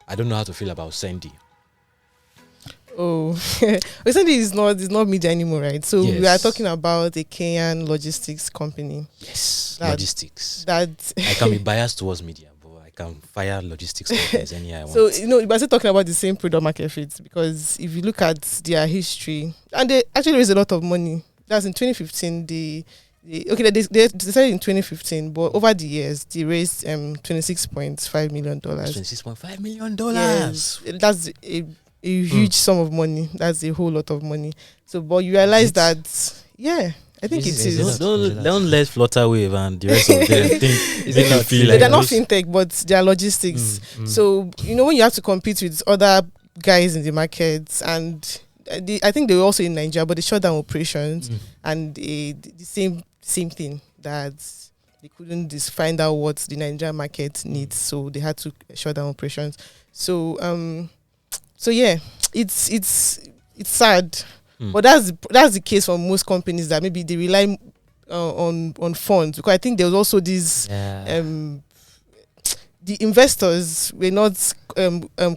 I don't know how to feel about Sendy. Oh, recently it's not media anymore, right? So we are Yes. talking about a Kenyan logistics company. Yes, That- logistics. That I can be biased towards media, but I can fire logistics companies any I want. so we're still talking about the same product market fit, because if you look at their history, and they actually raised a lot of money. That's in 2015. They decided in 2015, but over the years they raised $26.5 million. $26.5 million. Yes, that's a huge sum of money. That's a whole lot of money. So, but you realize that, I think it is. Don't let Flutterwave and the rest of them think Is make it you not? feel They're like not those- fintech, but they are logistics. So, when you have to compete with other guys in the market, and I think they were also in Nigeria, but they shut down operations, and the same thing, that they couldn't just find out what the Nigerian market needs, so they had to shut down operations. So yeah, it's sad, but that's the case for most companies, that maybe they rely on funds, because I think there was also this the investors were not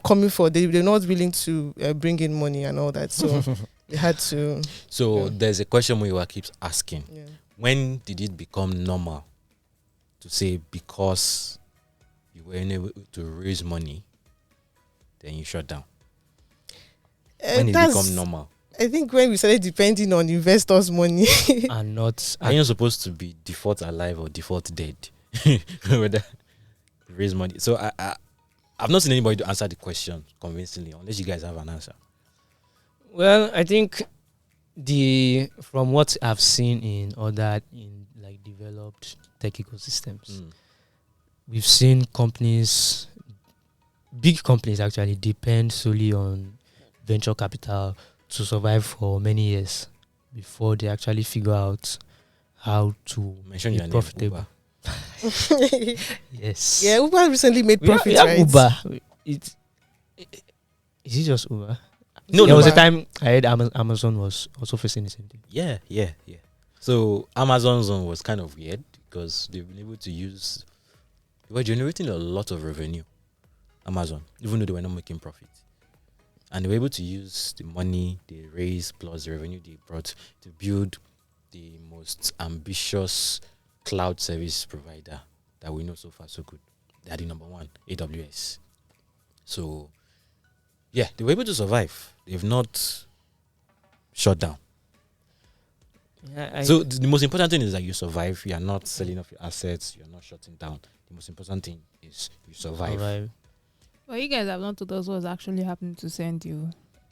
coming for, they're not willing to bring in money and all that, so they had to. So there's a question Muyiwa keeps asking. Yeah. When did it become normal to say because you were unable to raise money, then you shut down? When did it become normal? I think when we started depending on investors' money. And not. Are you supposed to be default alive or default dead? Whether you raise money. So I've not seen anybody to answer the question convincingly, unless you guys have an answer. Well, I think from what I've seen in like developed tech ecosystems, we've seen big companies actually depend solely on venture capital to survive for many years before they actually figure out how to Mention be your name, profitable. Uber. Yes. Yeah, Uber recently made We have profits, right? Uber. Is it just Uber? No, There was a Uber. time I heard Amazon was also facing the same thing. Yeah. So Amazon's one was kind of weird because they've been able to they were generating a lot of revenue, Amazon, even though they were not making profit. And they were able to use the money they raised plus the revenue they brought to build the most ambitious cloud service provider that we know so far so good. They are the number one, AWS. So, yeah, they were able to survive. They've not shut down. Yeah, So the most important thing is that you survive. You are not selling off your assets. You are not shutting down. The most important thing is you survive. Well, you guys have not told us what's actually happening to send you.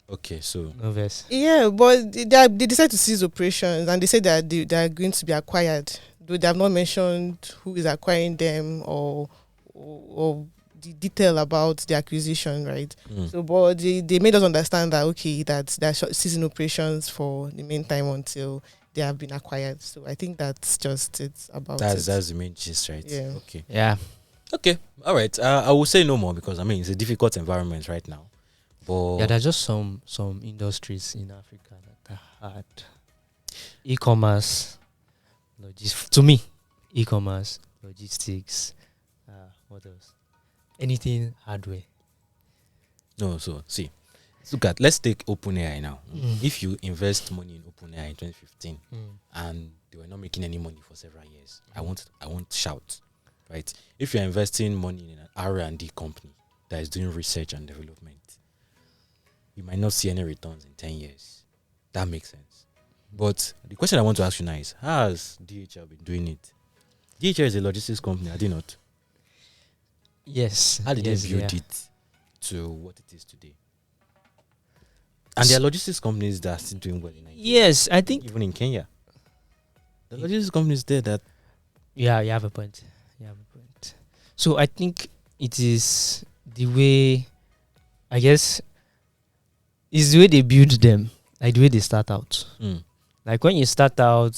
Okay, so No verse. Yeah, but they decided to cease operations, and they said that they are going to be acquired. Though they have not mentioned who is acquiring them or the detail about the acquisition, right? So, but they made us understand that that they're ceasing operations for the meantime until they have been acquired. So I think that's just it about that's it. the main gist, right? Yeah. Okay. Yeah. Okay. All right. I will say no more because it's a difficult environment right now. But Yeah, there's just some industries in Africa that are hard. E-commerce, to me, e-commerce, logistics, what else? Anything hardware. no. So see, let's take OpenAI now. If you invest money in OpenAI in 2015 and they were not making any money for several years, I won't shout, right? If you're investing money in an R&D company that is doing research and development, you might not see any returns in 10 years. That makes sense. But the question I want to ask you now is, how has DHL been doing it? DHL is a logistics company, are they not? Yes. How did yes, they build it to what it is today? And there are logistics companies that are still doing well in Nigeria. Yes, I think. Even in Kenya. The logistics companies there that... Yeah, you have a point. So I think it is the way, I guess, is the way they build them, like the way they start out. Like when you start out,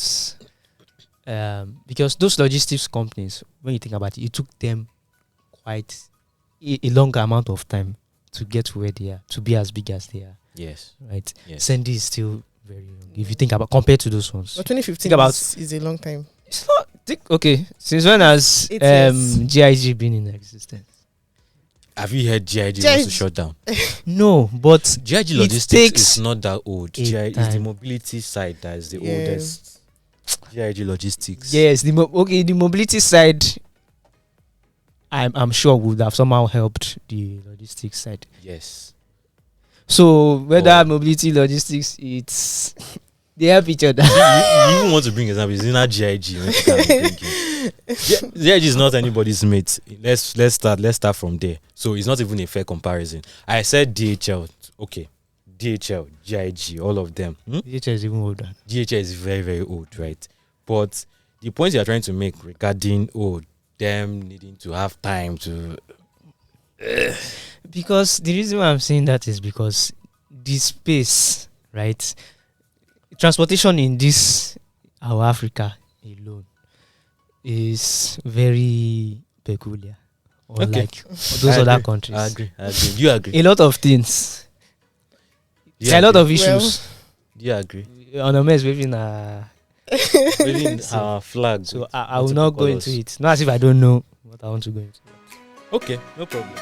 because those logistics companies, when you think about it took them quite a long amount of time to get to where they are, to be as big as they are. Yes. Right? Yes. Sendy is still very young. If you think about, compared to those ones. But 2015 Think about- is a long time. It's not, okay, since when has 8 years. GIG been in existence? Have you heard GIG wants to shut down? No, but GIG it logistics takes is not that old. a GIG is the time. mobility side that is the Yeah. oldest. GIG logistics. yes, the mobility side. I'm sure would have somehow helped the logistics side. Yes. So whether Oh. mobility logistics, it's they help each other. You even want to bring examples? It's not GIG. when you can bring it. GIG is not anybody's mate. Let's start from there. So it's not even a fair comparison. I said DHL. Okay, DHL, GIG, all of them. DHL is even older. DHL is very, very old, right? But the point you are trying to make regarding them needing to have time to Because the reason why I'm saying that is because the space, right? Transportation in this our Africa alone is very peculiar. Or Okay. like those I other agree. countries. I agree. Do you agree? A lot of things. Do you There are a lot agree? of issues. Do you agree? On a mess waving a Waving our flag. so with I will multiple not go colours. into it. Not as if I don't know what I want to go into. Okay, no problem.